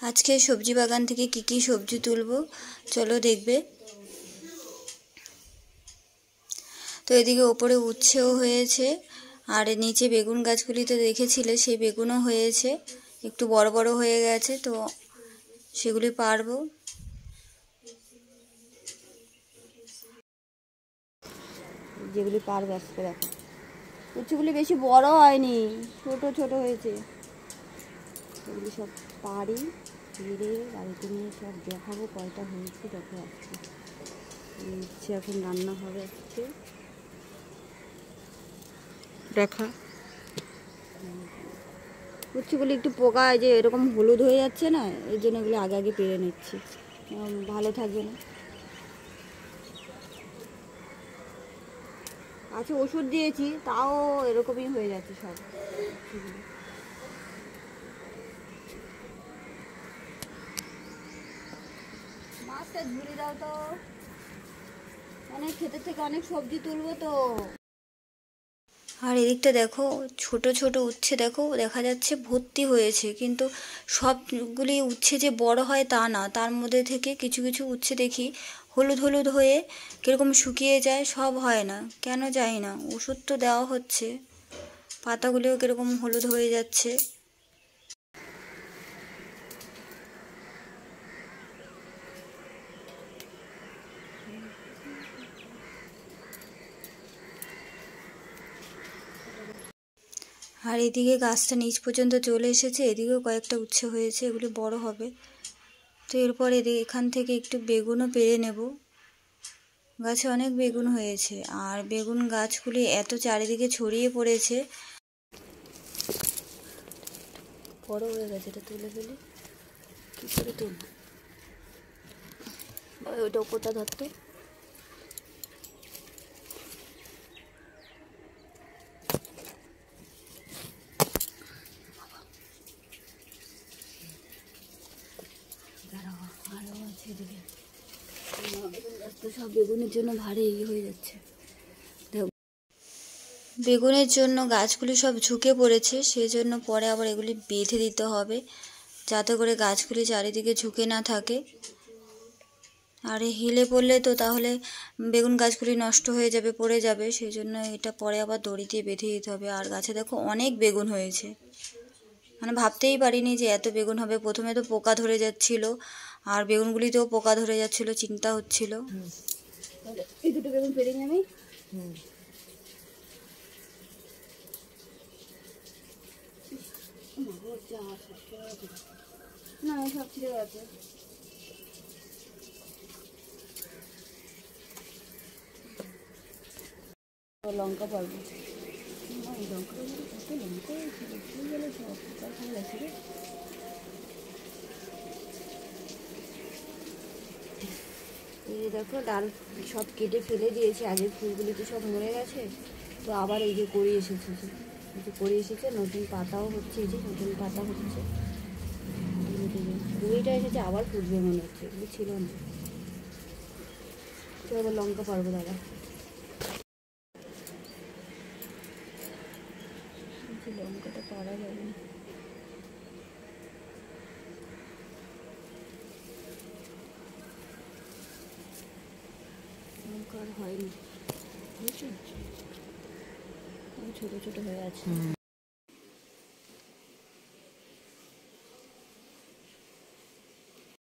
আজকে সবজি বাগান থেকে কি কি সবজি তুলবো চলো দেখবে। তো এদিকে ওপরে উচ্ছেও হয়েছে, আর নিচে বেগুন গাছগুলি তো দেখেছিলে, সেই বেগুনও হয়েছে, একটু বড় বড় হয়ে গেছে, তো সেগুলি পারবো। যেগুলি পারবো আজকে দেখো, উচ্ছেগুলি বেশি বড় হয়নি, ছোট ছোট হয়েছে। এগুলি সব পারি, পেরে বাড়িতে নিয়ে সব দেখাবো কয়টা হয়েছে। দেখো আজকে উচ্ছে এখন রান্না হবে আজকে, দেখা। উচ্ছেগুলি একটু পোকা, যে এরকম হলুদ হয়ে যাচ্ছে না, এই জন্য এগুলো আগে আগে পেরে নিচ্ছি, ভালো থাকবে না। আচ্ছা ওষুধ দিয়েছি, তাও এরকমই হয়ে যাচ্ছে সব। মাছটা ঝুড়ি দাও তো, অনেক ক্ষেতের থেকে অনেক সবজি তুলবো তো। আর এদিকটা দেখো, ছোট ছোট উচ্ছে দেখো, দেখা যাচ্ছে ভর্তি হয়েছে, কিন্তু সবগুলি উচ্ছে যে বড় হয় তা না, তার মধ্যে থেকে কিছু কিছু উচ্ছে দেখি হলুদ হলুদ হয়ে কীরকম শুকিয়ে যায়, সব হয় না কেন জানি না। ওষুধ তো দেওয়া হচ্ছে, পাতাগুলিও কীরকম হলুদ হয়ে যাচ্ছে। আর এদিকে গাছটা নিচ পর্যন্ত চলে এসেছে, এদিকেও কয়েকটা উচ্ছে হয়েছে, এগুলি বড় হবে। তো এরপর এখান থেকে একটু বেগুনও পেড়ে নেব। গাছে অনেক বেগুন হয়েছে, আর বেগুন গাছগুলি এত চারিদিকে ছড়িয়ে পড়েছে। বড় হয়ে গেছে, এটা তুলে ফেলি, কী করে তুলব? ওইটা ওপরটা ধরতে। সব বেগুনের জন্য ভারী হয়ে যাচ্ছে, বেগুনের জন্য গাছগুলি সব ঝুঁকে পড়েছে, সেই জন্য পরে আবার এগুলি বেঁধে দিতে হবে, যাতে করে গাছগুলি চারিদিকে ঝুঁকে না থাকে। আর হিলে পড়লে তো তাহলে বেগুন গাছগুলি নষ্ট হয়ে যাবে, পড়ে যাবে, সেই জন্য এটা পরে আবার দড়ি দিয়ে বেঁধে দিতে হবে। আর গাছে দেখো অনেক বেগুন হয়েছে, মানে ভাবতেই পারিনি যে এত বেগুন হবে। প্রথমে তো পোকা ধরে যাচ্ছিল, আর বেগুনগুলিতেও পোকা ধরে যাচ্ছিল, চিন্তা হচ্ছিল। এই দুটো বেগুন পেরে নিই আমি। না সব ছিঁড়ে গেছে। লঙ্কা পারবো, লঙ্কা কত লঙ্কা গেলে সব ভালো লাগছে রে। এই যে দেখো ডাল সব কেটে ফেলে দিয়েছে, আগের ফুলগুলি তো সব মরে গেছে, তো আবার এই যে কড়ি এসেছে, এই যে কড়ি এসেছে, নতুন পাতাও হচ্ছে, এই যে নতুন পাতা হচ্ছে, কুড়িটা এসেছে, আবার ফুটবে মনে হচ্ছে, এগুলো ছিল না। তো এবার লঙ্কা পারবো দাদা, লঙ্কাটা পারা যাবে না। লঙ্কা আর হয়নি, বুঝছো, ছোটো ছোটো হয়ে আছে।